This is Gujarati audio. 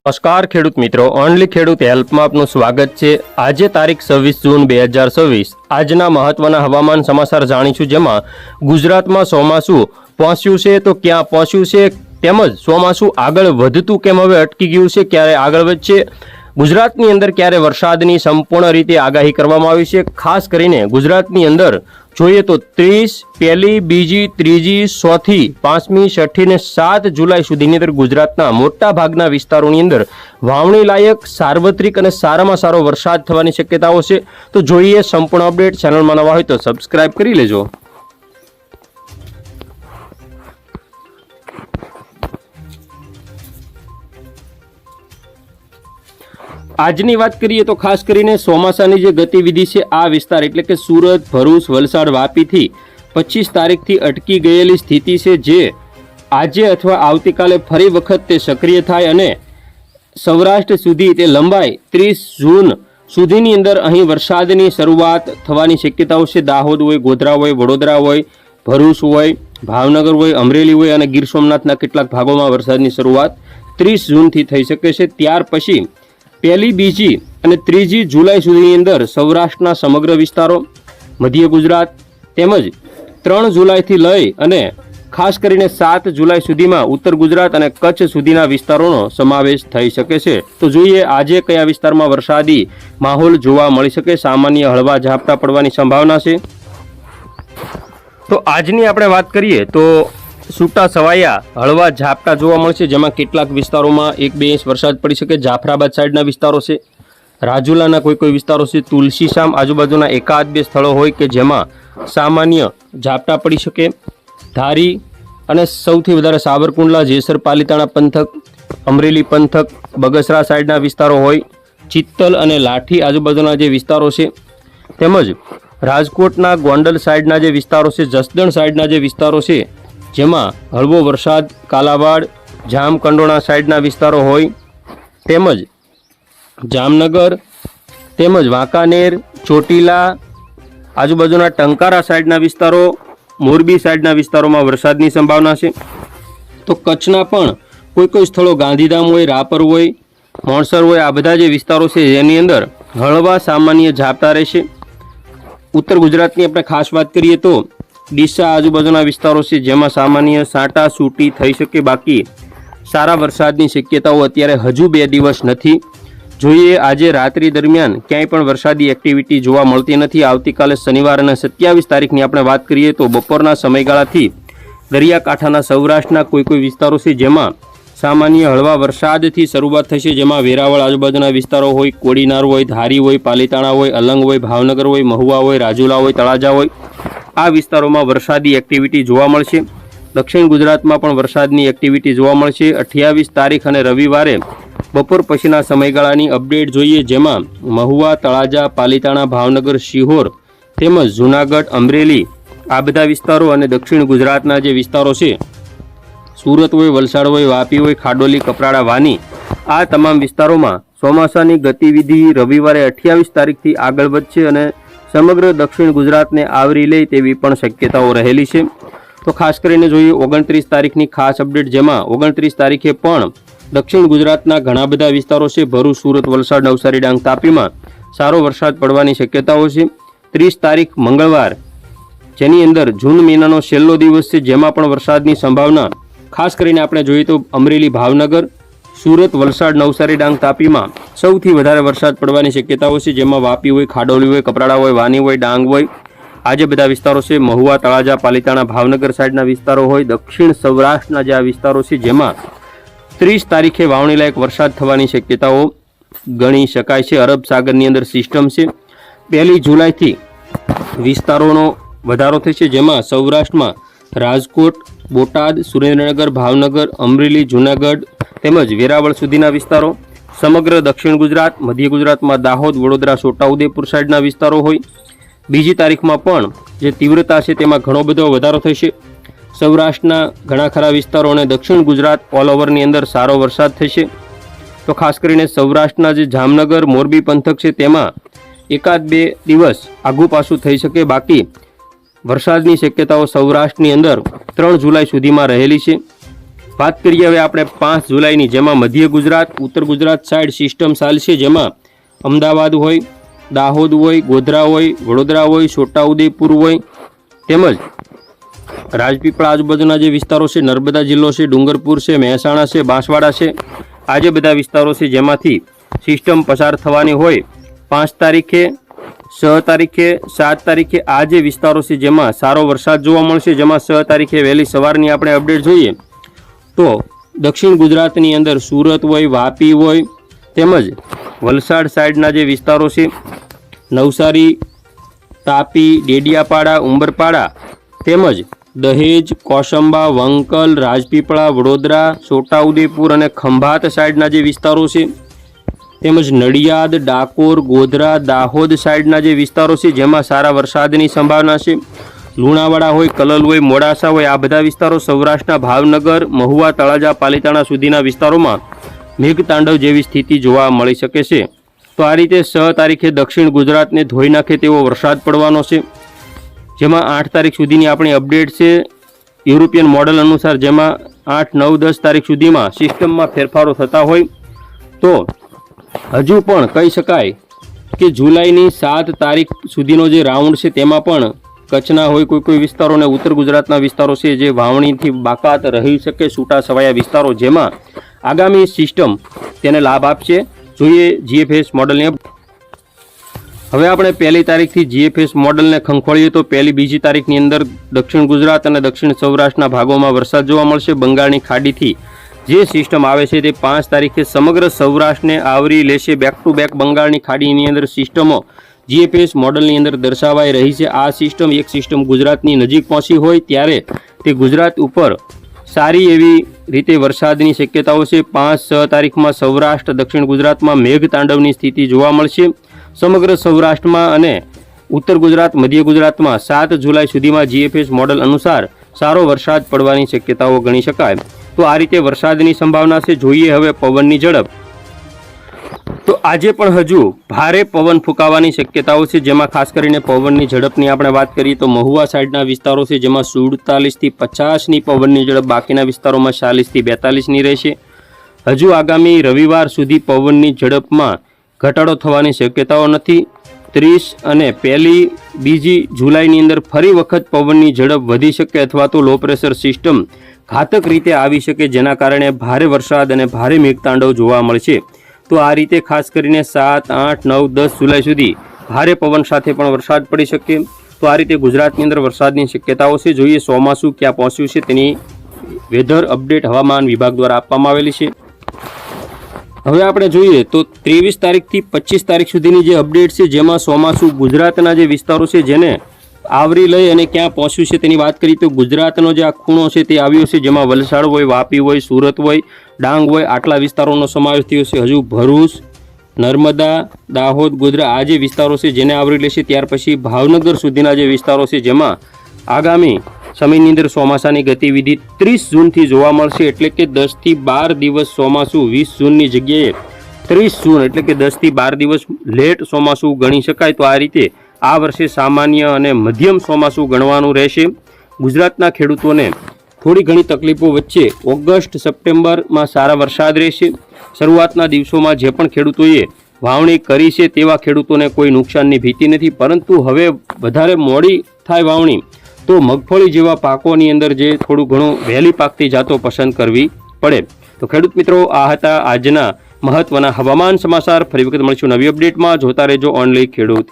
નમસ્કાર ખેડૂત મિત્રો, ઓનલી ખેડૂત હેલ્પમાં આપનું સ્વાગત છે। આજે તારીખ 26 જૂન 2024 આજના મહત્વના હવામાન સમાચાર જાણીશું, જેમાં ગુજરાતમાં ચોમાસું પહોંચ્યું છે તો ક્યાં પહોંચ્યું છે, તેમજ ચોમાસું આગળ વધતું કેમ હવે અટકી ગયું છે, ક્યારે આગળ વધશે, ગુજરાતની અંદર ક્યારે વરસાદની સંપૂર્ણ રીતે આગાહી કરવામાં આવી છે। ખાસ કરીને ગુજરાતની અંદર જોઈએ તો 30, 1, 2, 3, 4થી 5મી, 6ઠી ને 7 જુલાઈ સુધીની અંદર ગુજરાતના મોટા ભાગના વિસ્તારોની અંદર વાવણી લાયક સાર્વત્રિક અને સારામાં સારો વરસાદ થવાની શક્યતાઓ છે। તો જોઈએ સંપૂર્ણ અપડેટ। ચેનલમાં નવા હોય તો સબસ્ક્રાઇબ કરી લેજો। આજની વાત કરીએ તો ખાસ કરીને ચોમાસાની જે ગતિવિધિ છે આ વિસ્તાર એટલે કે સુરત, ભરૂચ, વલસાડ, વાપીથી 25 તારીખથી અટકી ગયેલી સ્થિતિ છે, જે આજે અથવા આવતીકાલે ફરી વખત તે સક્રિય થાય અને સૌરાષ્ટ્ર સુધી તે લંબાઈ 30 જૂન સુધીની અંદર અહીં વરસાદની શરૂઆત થવાની શક્યતાઓ છે। દાહોદ હોય, ગોધરા હોય, વડોદરા હોય, ભરૂચ હોય, ભાવનગર હોય, અમરેલી હોય અને ગીર સોમનાથના કેટલાક ભાગોમાં વરસાદની શરૂઆત 30 જૂનથી થઈ શકે છે। ત્યાર પછી 1, 2 અને 3 જુલાઈ સુધીની અંદર સૌરાષ્ટ્રના સમગ્ર વિસ્તારો, મધ્ય ગુજરાત તેમજ 3 જુલાઈથી લઈ અને ખાસ કરીને 7 જુલાઈ સુધીમાં ઉત્તર ગુજરાત અને કચ્છ સુધીના વિસ્તારોનો સમાવેશ થઈ શકે છે। તો જોઈએ આજે કયા વિસ્તારમાં વરસાદી માહોલ જોવા મળી શકે। સામાન્ય હળવા ઝાપટા પડવાની સંભાવના છે। તો આજની આપણે વાત કરીએ તો છૂટા છવાયા હળવા ઝાપટા જોવા મળશે, જેમાં કેટલાક વિસ્તારોમાં 1-2 ઇંચ વરસાદ પડી શકે। જાફરાબાદ સાઈડના વિસ્તારો છે, રાજુલાના કોઈ વિસ્તારો છે, તુલસીશામ આજુબાજુના 1-2 સ્થળો હોય કે જેમાં સામાન્ય ઝાપટા પડી શકે। ધારી અને સૌથી વધારે સાવરકુંડલા, જેસર, પાલીતાણા પંથક, અમરેલી પંથક, બગસરા સાઈડના વિસ્તારો હોય, ચિત્તલ અને લાઠી આજુબાજુના જે વિસ્તારો છે, તેમજ રાજકોટના ગોંડલ સાઈડના જે વિસ્તારો છે, જસદણ સાઈડના જે વિસ્તારો છે જેમાં હળવો વરસાદ, કાલાવાડ, જામકંડોળા સાઈડના વિસ્તારો હોય, તેમજ જામનગર તેમજ વાંકાનેર, ચોટીલા આજુબાજુના ટંકારા સાઈડના વિસ્તારો, મોરબી સાઈડના વિસ્તારોમાં વરસાદની સંભાવના છે। તો કચ્છના પણ કોઈ સ્થળો ગાંધીધામ હોય, રાપર હોય, મોણસર હોય, આ બધા જે વિસ્તારો છે જેની અંદર હળવા સામાન્ય ઝાપટા રહેશે। ઉત્તર ગુજરાતની આપણે ખાસ વાત કરીએ તો ડીસા આજુબાજુના વિસ્તારો છે જેમાં સામાન્ય સાંટા છૂટી થઈ શકે, બાકી સારા વરસાદની શક્યતાઓ અત્યારે હજુ 2 દિવસ નથી। જોઈએ આજે રાત્રિ દરમિયાન ક્યાંય પણ વરસાદી એક્ટિવિટી જોવા મળતી નથી। આવતીકાલે શનિવાર અને 27 તારીખની આપણે વાત કરીએ તો બપોરના સમયગાળાથી દરિયાકાંઠાના સૌરાષ્ટ્રના કોઈ વિસ્તારો છે જેમાં સામાન્ય હળવા વરસાદથી શરૂઆત થશે, જેમાં વેરાવળ આજુબાજુના વિસ્તારો હોય, કોડીનાર હોય, ધારી હોય, પાલીતાણા હોય, અલંગ હોય, ભાવનગર હોય, મહુવા હોય, રાજુલા હોય, તળાજા હોય, આ વિસ્તારોમાં વરસાદી એક્ટિવિટી જોવા મળશે। દક્ષિણ ગુજરાતમાં પણ વરસાદની એક્ટિવિટી જોવા મળશે। 28 તારીખ અને રવિવારે બપોર પછીના સમયગાળાની અપડેટ જોઈએ, જેમાં મહુવા, તળાજા, પાલીતાણા, ભાવનગર, શિહોર તેમજ જૂનાગઢ, અમરેલી આ બધા વિસ્તારો અને દક્ષિણ ગુજરાતના જે વિસ્તારો છે, સુરત હોય, વલસાડ હોય, વાપી હોય, ખાડોલી, કપરાડા, વાની, આ તમામ વિસ્તારોમાં ચોમાસાની ગતિવિધિ રવિવારે 28 તારીખથી આગળ વધશે અને સમગ્ર દક્ષિણ ગુજરાતને આવરી લે તેવી પણ શક્યતાઓ રહેલી છે। તો ખાસ કરીને જોઈએ 29 તારીખની ખાસ અપડેટ, જેમાં 29 તારીખે પણ દક્ષિણ ગુજરાતના ઘણા બધા વિસ્તારો છે, ભરૂચ, સુરત, વલસાડ, નવસારી, ડાંગ, તાપીમાં સારો વરસાદ પડવાની શક્યતાઓ છે। 30 તારીખ મંગળવાર, જેની અંદર જૂન મહિનાનો છેલ્લો દિવસ છે, જેમાં પણ વરસાદની સંભાવના ખાસ કરીને આપણે જોઈએ તો અમરેલી, ભાવનગર, સુરત, વલસાડ, નવસારી, ડાંગ, તાપીમાં સૌથી વધારે વરસાદ પડવાની શક્યતાઓ છે, જેમાં વાપી હોય, ખાડોલી હોય, કપરાડા હોય, વાની હોય, ડાંગ હોય, આજે બધા વિસ્તારો છે, મહુવા, તળાજા, પાલીતાણા, ભાવનગર સાઈડના વિસ્તારો હોય, દક્ષિણ સૌરાષ્ટ્રના જે આ વિસ્તારો છે જેમાં 30 તારીખે વાવણી લાયક વરસાદ થવાની શક્યતાઓ ગણી શકાય છે। અરબ સાગરની અંદર સિસ્ટમ છે, 1 જુલાઈથી વિસ્તારોનો વધારો થશે, જેમાં સૌરાષ્ટ્રમાં રાજકોટ, બોટાદ, સુરેન્દ્રનગર, ભાવનગર, અમરેલી, જૂનાગઢ તેમજ વેરાવળ સુધીના વિસ્તારો, સમગ્ર દક્ષિણ ગુજરાત, મધ્ય ગુજરાતમાં દાહોદ, વડોદરા, છોટાઉદેપુર સાઈડના વિસ્તારો હોય। 2 તારીખમાં પણ જે તીવ્રતા છે તેમાં ઘણો બધો વધારો થશે। સૌરાષ્ટ્રના ઘણા ખરા વિસ્તારો અને દક્ષિણ ગુજરાત ઓલ ઓવરની અંદર સારો વરસાદ થશે। તો ખાસ કરીને સૌરાષ્ટ્રના જે જામનગર, મોરબી પંથક છે તેમાં 1-2 દિવસ આગુ પાછું થઈ શકે, બાકી વરસાદની શક્યતાઓ સૌરાષ્ટ્રની અંદર 3 જુલાઈ સુધીમાં રહેલી છે। વાત કરીએ હવે આપણે 5 જુલાઈની, જેમાં મધ્ય ગુજરાત, ઉત્તર ગુજરાત સાઈડ સિસ્ટમ ચાલશે, જેમાં અમદાવાદ હોય, દાહોદ હોય, ગોધરા હોય, વડોદરા હોય, છોટાઉદેપુર હોય, તેમજ રાજપીપળા આજુબાજુના જે વિસ્તારો છે, નર્મદા જિલ્લો છે, ડુંગરપુર છે, મહેસાણા છે, બાંસવાડા છે, આ જે બધા વિસ્તારો છે જેમાંથી સિસ્ટમ પસાર થવાની હોય 5 તારીખે, 6 તારીખે, 7 તારીખે આ જે વિસ્તારો છે જેમાં સારો વરસાદ જોવા મળશે, જેમાં 6 તારીખે વહેલી સવારની આપણે અપડેટ જોઈએ તો દક્ષિણ ગુજરાતની અંદર સુરત હોય, વાપી હોય, તેમજ વલસાડ સાઈડના જે વિસ્તારો છે, નવસારી, તાપી, ડેડિયાપાડા, ઉંબરપાડા, તેમજ દહેજ, કોસંબા, વંકલ, રાજપીપળા, વડોદરા, છોટાઉદેપુર અને ખંભાત સાઈડના જે વિસ્તારો છે, તેમજ નડિયાદ, ડાકોર, ગોધરા, દાહોદ સાઈડના જે વિસ્તારો છે જેમાં સારા વરસાદની સંભાવના છે, લુણાવાડા હોય, કલલ હોય, મોડાસા હોય, આ બધા વિસ્તારો, સૌરાષ્ટ્રના ભાવનગર, મહુવા, તળાજા, પાલીતાણા સુધીના વિસ્તારોમાં મેઘતાંડવ જેવી સ્થિતિ જોવા મળી શકે છે. તો આ રીતે 6 તારીખે દક્ષિણ ગુજરાતને ધોઈ નાખે તેવો વરસાદ પડવાનો છે, જેમાં 8 તારીખ સુધીની આપણી અપડેટ છે યુરોપિયન મોડલ અનુસાર, જેમાં 8, 9, 10 તારીખ સુધીમાં સિસ્ટમમાં ફેરફારો થતા હોય તો હજુ પણ કહી શકાય કે જુલાઈની 7 તારીખ સુધીનો જે રાઉન્ડ છે તેમાં પણ કચ્છના હોય કોઈ વિસ્તારો અને ઉત્તર ગુજરાતના વિસ્તારો છે જે વાવણીથી બાકાત રહી શકે, છૂટા છવાયા વિસ્તારો, જેમાં આગામી સિસ્ટમ તેને લાભ આપશે. જોઈએ જીએફએસ મોડલને. હવે આપણે 1 તારીખથી જીએફએસ મોડલને ખંખોળીએ તો 1, 2 તારીખની અંદર દક્ષિણ ગુજરાત અને દક્ષિણ સૌરાષ્ટ્રના ભાગોમાં વરસાદ જોવા મળશે. બંગાળની ખાડીથી જે સિસ્ટમ આવે છે તે 5 તારીખે સમગ્ર સૌરાષ્ટ્રને આવરી લેશે. બેક ટુ બેક બંગાળની ખાડીની અંદર સિસ્ટમો જીએફએસ મોડલની અંદર દર્શાવાઈ રહી છે. આ સિસ્ટમ એક સિસ્ટમ ગુજરાતની નજીક પહોંચી હોય ત્યારે તે ગુજરાત ઉપર સારી એવી રીતે વરસાદની શક્યતાઓ છે. 5-6 તારીખમાં સૌરાષ્ટ્ર, દક્ષિણ ગુજરાતમાં મેઘતાંડવની સ્થિતિ જોવા મળશે. સમગ્ર સૌરાષ્ટ્રમાં અને ઉત્તર ગુજરાત, મધ્ય ગુજરાતમાં 7 જુલાઈ સુધીમાં જીએફએસ મોડલ અનુસાર સારો વરસાદ પડવાની શક્યતાઓ ગણી શકાય. તો આ રીતે વરસાદની સંભાવના છે. જોઈએ હવે પવનની ઝડપ. તો આજે પણ હજુ ભારે પવન ફૂંકાવાની શક્યતાઓ છે, જેમાં ખાસ કરીને પવનની ઝડપની આપણે વાત કરીએ તો મહુવા સાઈડના વિસ્તારો છે જેમાં 47 થી 50ની પવનની ઝડપ, બાકીના વિસ્તારોમાં 40 થી 42ની રહેશે. હજુ આગામી રવિવાર સુધી પવનની ઝડપમાં ઘટાડો થવાની શક્યતાઓ નથી. 30 અને 1-2 જુલાઈની અંદર ફરી વખત પવનની ઝડપ વધી શકે અથવા તો લો પ્રેશર સિસ્ટમ ઘાતક રીતે આવી શકે, જેના કારણે ભારે વરસાદ અને ભારે મેઘતાંડવ જોવા મળશે. તો આ રીતે ખાસ કરીને 7, 8, 9, 10 જુલાઈ સુધી ભારે પવન સાથે પણ વરસાદ પડી શકે. તો આ રીતે ગુજરાતની અંદર વરસાદની શક્યતાઓ છે. જોઈએ ચોમાસું ક્યાં પહોંચ્યું છે તેની વેધર અપડેટ હવામાન વિભાગ દ્વારા આપવામાં આવેલી છે. હવે આપણે જોઈએ તો 23 તારીખથી 25 તારીખ સુધીની જે અપડેટ છે જેમાં ચોમાસું ગુજરાતના જે વિસ્તારો છે જેને આવરી લઈ અને ક્યાં પહોંચ્યું છે તેની વાત કરીએ તો ગુજરાતનો જે આ ખૂણો છે તે આવ્યો છે, જેમાં વલસાડ હોય, વાપી હોય, સુરત હોય, ડાંગ હોય, આટલા વિસ્તારોનો સમાવેશ થયો છે. હજુ ભરૂચ, નર્મદા, દાહોદ, ગોધરા આ જે વિસ્તારો છે જેને આવરી લેશે. ત્યાર પછી ભાવનગર સુધીના જે વિસ્તારો છે જેમાં આગામી સમયની અંદર ચોમાસાની ગતિવિધિ 30 જૂનથી જોવા મળશે, એટલે કે 10 થી 12 દિવસ ચોમાસું 20 જૂનની જગ્યાએ 30 જૂન એટલે કે 10 થી 12 દિવસ લેટ ચોમાસું ગણી શકાય. તો આ રીતે આ વર્ષે સામાન્ય અને મધ્યમ ચોમાસું ગણવાનું રહેશે. ગુજરાતના ખેડૂતોને થોડી ઘણી તકલીફો વચ્ચે ઓગસ્ટ, સપ્ટેમ્બરમાં સારા વરસાદ રહેશે. શરૂઆતના દિવસોમાં જે પણ ખેડૂતોએ વાવણી કરી છે તેવા ખેડૂતોને કોઈ નુકસાનની ભીતિ નથી, પરંતુ હવે વધારે મોડી થાય વાવણી તો મગફળી જેવા પાકોની અંદર જે થોડું ઘણું વહેલી પાકતી જાતો પસંદ કરવી પડે. તો ખેડૂત મિત્રો, આ હતા આજના મહત્વના હવામાન સમાચાર. ફરી વખત મળીશું નવી અપડેટમાં. જોતા રહેજો ઓનલી ખેડૂત.